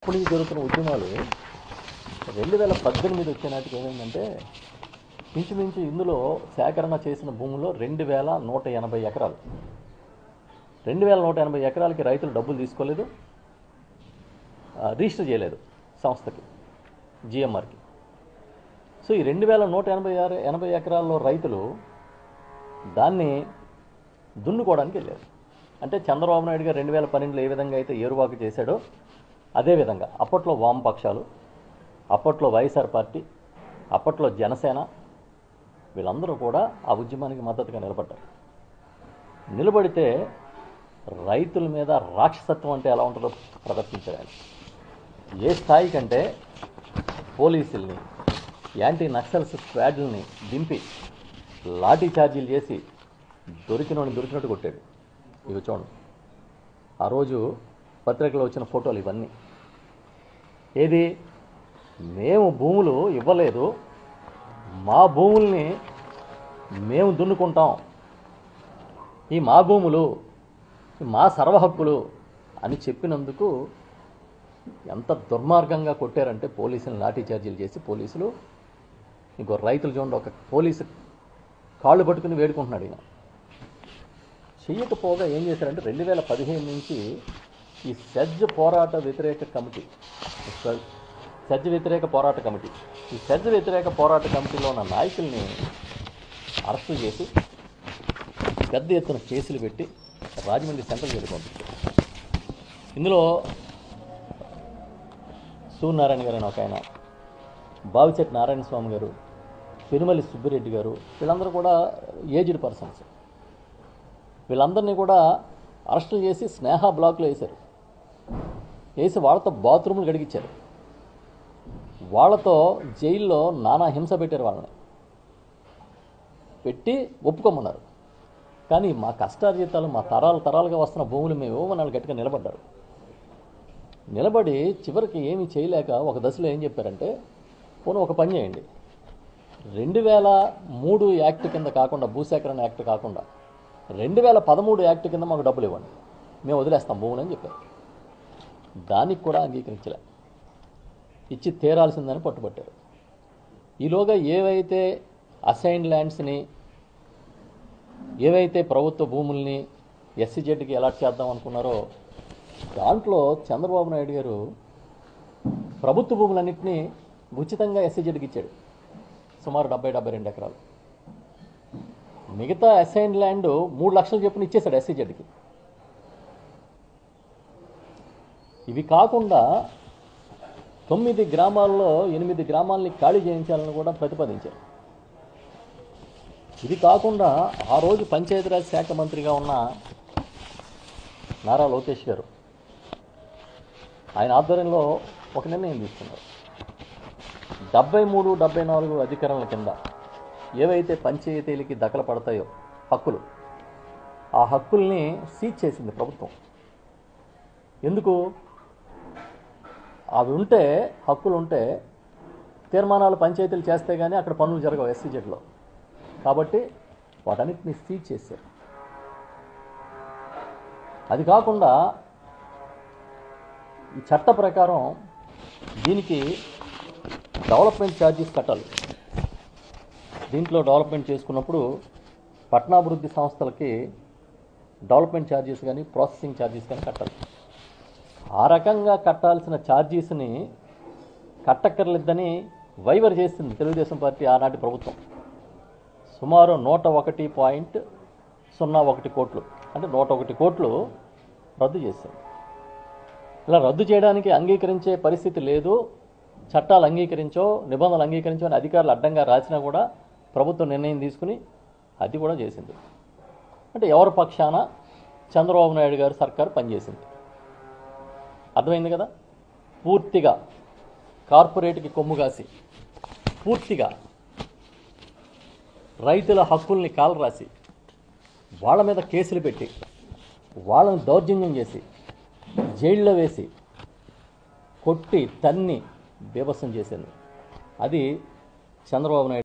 ఇప్పుడు జరుగుతున్న ఉద్యమాలు 2018 వచ్చే నాటికి ఏమైందంటే ఇంచుమించు ఇందులో సేకరణ చేసిన భూముల్లో 2180 ఎకరాలు. 2180 ఎకరాలకి రైతులు డబ్బులు తీసుకోలేదు, రిజిస్టర్ చేయలేదు సంస్థకి, జిఎంఆర్కి. సో ఈ 2180 ఎకరాల్లో రైతులు దాన్ని దున్నుకోవడానికి వెళ్ళారు. అంటే చంద్రబాబు నాయుడు గారు 2012లో ఏ విధంగా అయితే ఏరువాకు చేశాడో అదేవిధంగా అప్పట్లో వామపక్షాలు, అప్పట్లో వైఎస్ఆర్ పార్టీ, అప్పట్లో జనసేన వీళ్ళందరూ కూడా ఆ ఉద్యమానికి మద్దతుగా నిలబడ్డారు. నిలబడితే రైతుల మీద రాక్షసత్వం అంటే ఎలా ఉంటుందో ప్రదర్శించారు ఆయన. ఏ స్థాయి కంటే పోలీసుల్ని, యాంటీ నక్సల్స్ స్క్వాడ్లని దింపి లాఠీ ఛార్జీలు చేసి దొరికినట్టు కొట్టాడు. ఇవి చూడండి, ఆ రోజు పత్రికలో వచ్చిన ఫోటోలు ఇవన్నీ. ఏది, మేము భూములు ఇవ్వలేదు, మా భూముల్ని మేము దున్నుకుంటాం, ఈ మా భూములు మా సర్వహక్కులు అని చెప్పినందుకు ఎంత దుర్మార్గంగా కొట్టారంటే పోలీసులు లాఠీ ఛార్జీలు చేసి. పోలీసులు ఇంకో రైతులు చూడండి, ఒక పోలీసు కాళ్ళు పట్టుకుని వేడుకుంటున్నాడు ఈయన. చెయ్యకపోగా ఏం చేశారంటే 2015 నుంచి ఈ సెజ్ పోరాట వ్యతిరేక కమిటీ, సెజ్ వ్యతిరేక పోరాట కమిటీ, ఈ సెజ్ వ్యతిరేక పోరాట కమిటీలో ఉన్న నాయకుల్ని అరెస్టు చేసి పెద్ద ఎత్తున కేసులు పెట్టి రాజమండ్రి సెంట్రల్ జైలుకి పంపించారు. ఇందులో సూర్యనారాయణ గారు అని ఒక ఆయన, బావిచెట్టి నారాయణ స్వామి గారు, పెనుమల్లి సుబ్బిరెడ్డి గారు, వీళ్ళందరూ కూడా ఏజ్డ్ పర్సన్స్. వీళ్ళందరినీ కూడా అరెస్టులు చేసి స్నేహ బ్లాక్లో వేశారు. వేసి వాళ్ళతో బాత్రూములు గడిగించారు, వాళ్ళతో జైల్లో నానా హింస పెట్టారు. వాళ్ళని పెట్టి ఒప్పుకోమన్నారు. కానీ మా కష్టార్జితాలు, మా తరాలుగా వస్తున్న భూములు మేము ఇవ్వమని వాళ్ళు గట్టిగా నిలబడ్డారు. నిలబడి చివరికి ఏమీ చేయలేక ఒక దశలో ఏం చెప్పారంటే, పోనీ ఒక పని చేయండి, 2003 యాక్ట్ కింద కాకుండా, భూసేకరణ యాక్ట్ కాకుండా 2013 యాక్ట్ కింద మాకు డబ్బులు ఇవ్వండి, మేము వదిలేస్తాం భూములు అని చెప్పారు. దానికి కూడా అంగీకరించలే, ఇచ్చి తీరాల్సిందని పట్టుబట్టారు. ఈలోగా ఏవైతే అసైన్డ్ ల్యాండ్స్ని, ఏవైతే ప్రభుత్వ భూముల్ని ఎస్సీజెడ్కి అలాట్ చేద్దాం అనుకున్నారో దాంట్లో చంద్రబాబు నాయుడు గారు ప్రభుత్వ భూములన్నింటినీ ఉచితంగా ఎస్సీజెడ్కి ఇచ్చాడు, సుమారు 70-72 ఎకరాలు. మిగతా అసైన్డ్ ల్యాండ్ 3 లక్షలు చెప్పున ఇచ్చేశాడు ఎస్సీజెడ్కి. ఇవి కాకుండా 9 గ్రామాల్లో 8 గ్రామాలని ఖాళీ చేయించాలని కూడా ప్రతిపాదించారు. ఇది కాకుండా ఆ రోజు పంచాయతీరాజ్ శాఖ మంత్రిగా ఉన్న నారా లోకేష్ గారు, ఆయన ఆధ్వర్యంలో ఒక నిర్ణయం తీసుకున్నారు. 73, 74 అధికారుల కింద ఏవైతే పంచాయతీలకి దఖలు పడతాయో హక్కులు, ఆ హక్కుల్ని సీజ్ చేసింది ప్రభుత్వం. ఎందుకు? అవి ఉంటే, హక్కులు ఉంటే తీర్మానాలు పంచాయతీలు చేస్తే కానీ అక్కడ పనులు జరగవు ఎస్సీజెడ్లో. కాబట్టి వాటన్నిటిని సీజ్ చేశారు. అది కాకుండా ఈ చట్ట ప్రకారం దీనికి డెవలప్మెంట్ ఛార్జెస్ కట్టాలి. దీంట్లో డెవలప్మెంట్ చేసుకున్నప్పుడు పట్టణాభివృద్ధి సంస్థలకి డెవలప్మెంట్ ఛార్జెస్ కానీ, ప్రాసెసింగ్ ఛార్జెస్ కానీ కట్టాలి. ఆ రకంగా కట్టాల్సిన ఛార్జెస్ని కట్టక్కర్లేదని వైవర్ చేసింది తెలుగుదేశం పార్టీ ఆనాటి ప్రభుత్వం. సుమారు 101.01 కోట్లు, అంటే 101 కోట్లు రద్దు చేశారు. ఇలా రద్దు చేయడానికి అంగీకరించే పరిస్థితి లేదు, చట్టాలు అంగీకరించో, నిబంధనలు అంగీకరించో అని అధికారులు అడ్డంగా రాసినా కూడా ప్రభుత్వం నిర్ణయం తీసుకుని అది కూడా చేసింది. అంటే ఎవరి పక్షాన చంద్రబాబు నాయుడు గారు సర్కారు పనిచేసింది. అర్థమైంది కదా? పూర్తిగా కార్పొరేట్కి కొమ్ము కాసి, పూర్తిగా రైతుల హక్కుల్ని కాలరాసి, వాళ్ళ మీద కేసులు పెట్టి, వాళ్ళని దౌర్జన్యం చేసి, జైల్లో వేసి, కొట్టి తన్ని బీభత్సం చేసింది అది చంద్రబాబు నాయుడు.